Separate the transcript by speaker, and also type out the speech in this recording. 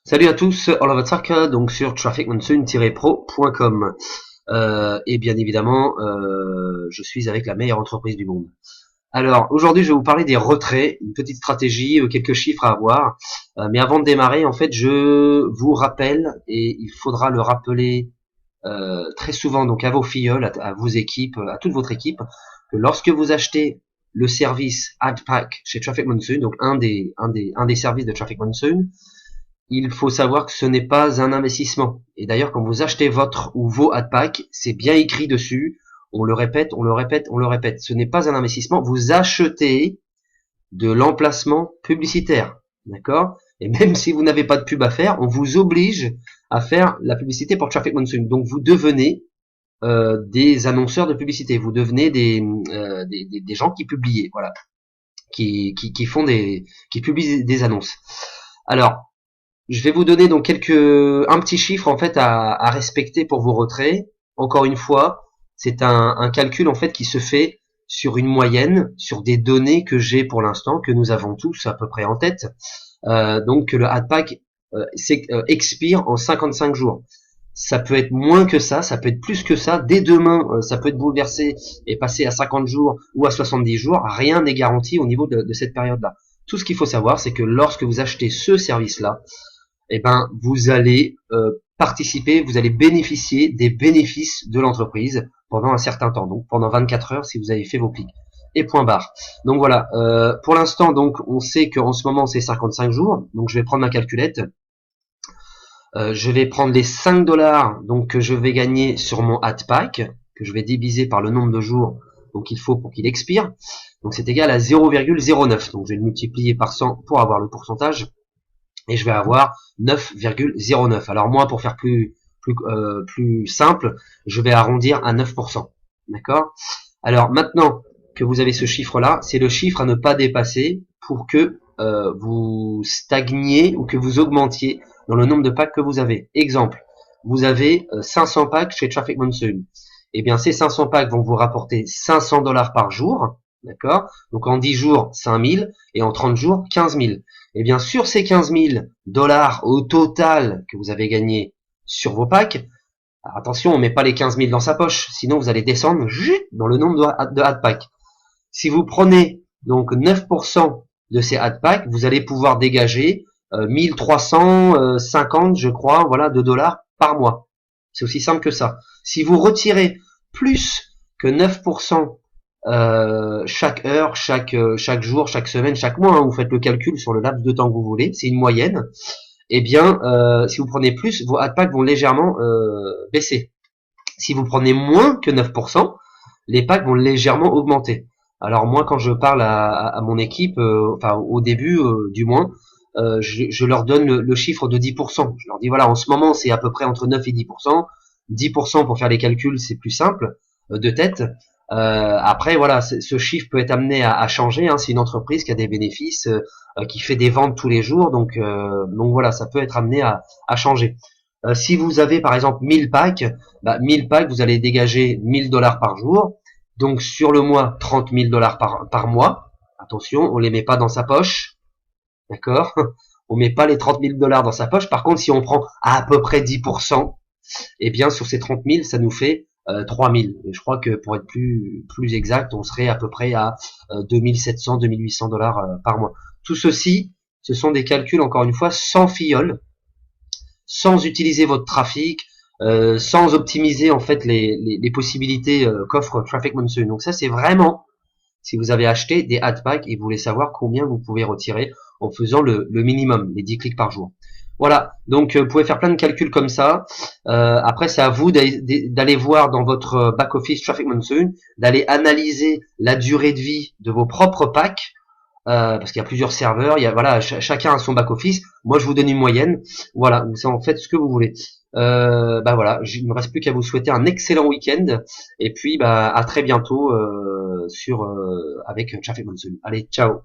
Speaker 1: Salut à tous, Oliver Tucker, donc sur trafficmonsoon-pro.com. Et bien évidemment, je suis avec la meilleure entreprise du monde. Alors, aujourd'hui, je vais vous parler des retraits, une petite stratégie, quelques chiffres à avoir. Mais avant de démarrer, en fait, je vous rappelle, et il faudra le rappeler très souvent donc à vos filleuls, à vos équipes, à toute votre équipe, que lorsque vous achetez le service AdPack chez Traffic Monsoon, donc un des services de Traffic Monsoon, il faut savoir que ce n'est pas un investissement. Et d'ailleurs, quand vous achetez votre ou vos AdPack, c'est bien écrit dessus. On le répète, on le répète, on le répète. Ce n'est pas un investissement. Vous achetez de l'emplacement publicitaire. D'accord? Et même si vous n'avez pas de pub à faire, on vous oblige à faire la publicité pour Traffic Monsoon. Donc vous devenez des annonceurs de publicité. Vous devenez des gens qui publient, voilà, qui font qui publient des annonces. Alors, je vais vous donner donc un petits chiffres en fait à respecter pour vos retraits. Encore une fois, c'est un calcul en fait qui se fait sur une moyenne, sur des données que j'ai pour l'instant, que nous avons tous à peu près en tête. Donc le AdPack expire en 55 jours. Ça peut être moins que ça peut être plus que ça. Dès demain, ça peut être bouleversé et passer à 50 jours ou à 70 jours. Rien n'est garanti au niveau de cette période-là. Tout ce qu'il faut savoir, c'est que lorsque vous achetez ce service-là, eh ben vous allez participer, vous allez bénéficier des bénéfices de l'entreprise pendant un certain temps, donc pendant 24 heures si vous avez fait vos clics. Et point barre. Donc voilà, pour l'instant donc on sait qu'en ce moment c'est 55 jours, donc je vais prendre ma calculette, je vais prendre les 5 dollars donc que je vais gagner sur mon AdPack, que je vais diviser par le nombre de jours donc il faut pour qu'il expire, donc c'est égal à 0,09, donc je vais le multiplier par 100 pour avoir le pourcentage, et je vais avoir 9,09. Alors moi, pour faire plus simple, je vais arrondir à 9%. D'accord? Alors maintenant que vous avez ce chiffre-là, c'est le chiffre à ne pas dépasser pour que vous stagniez ou que vous augmentiez dans le nombre de packs que vous avez. Exemple, vous avez 500 packs chez Traffic Monsoon. Eh bien, ces 500 packs vont vous rapporter 500 dollars par jour. D'accord? Donc en 10 jours, 5000 et en 30 jours, 15 000. Et bien sur ces 15 000 dollars au total que vous avez gagné sur vos packs, alors attention, on met pas les 15 000 dans sa poche, sinon vous allez descendre dans le nombre de AdPack. Si vous prenez donc 9% de ces AdPack, vous allez pouvoir dégager 1350, je crois, voilà, de dollars par mois. C'est aussi simple que ça. Si vous retirez plus que 9% chaque heure, chaque jour, chaque semaine, chaque mois, hein, vous faites le calcul sur le laps de temps que vous voulez, c'est une moyenne, eh bien, si vous prenez plus, vos AdPack vont légèrement baisser. Si vous prenez moins que 9%, les packs vont légèrement augmenter. Alors moi, quand je parle à mon équipe, enfin au début du moins, je leur donne le chiffre de 10%. Je leur dis voilà, en ce moment c'est à peu près entre 9 et 10%. 10% pour faire les calculs, c'est plus simple de tête. Après voilà, ce chiffre peut être amené à changer. Hein, c'est une entreprise qui a des bénéfices, qui fait des ventes tous les jours, donc voilà, ça peut être amené à changer. Si vous avez par exemple 1000 packs, 1000 packs, vous allez dégager 1000 dollars par jour. Donc sur le mois, 30 000 dollars par mois. Attention, on les met pas dans sa poche, d'accord? On met pas les 30 000 dollars dans sa poche. Par contre, si on prend à peu près 10%, eh bien sur ces 30 000, ça nous fait 3 000. Et je crois que pour être plus exact, on serait à peu près à 2700, 2800 dollars par mois. Tout ceci, ce sont des calculs encore une fois sans fiole, sans utiliser votre trafic, sans optimiser en fait les possibilités qu'offre Traffic Monsoon. Donc ça c'est vraiment si vous avez acheté des AdPack et vous voulez savoir combien vous pouvez retirer en faisant le minimum, les 10 clics par jour. Voilà, donc vous pouvez faire plein de calculs comme ça. Après c'est à vous d'aller voir dans votre back-office Traffic Monsoon, d'aller analyser la durée de vie de vos propres packs, parce qu'il y a plusieurs serveurs, il y a voilà, chacun a son back office. Moi je vous donne une moyenne, voilà, vous en faites ce que vous voulez. Voilà, il ne me reste plus qu'à vous souhaiter un excellent week-end et puis à très bientôt avec Traffic Monsoon. Allez, ciao.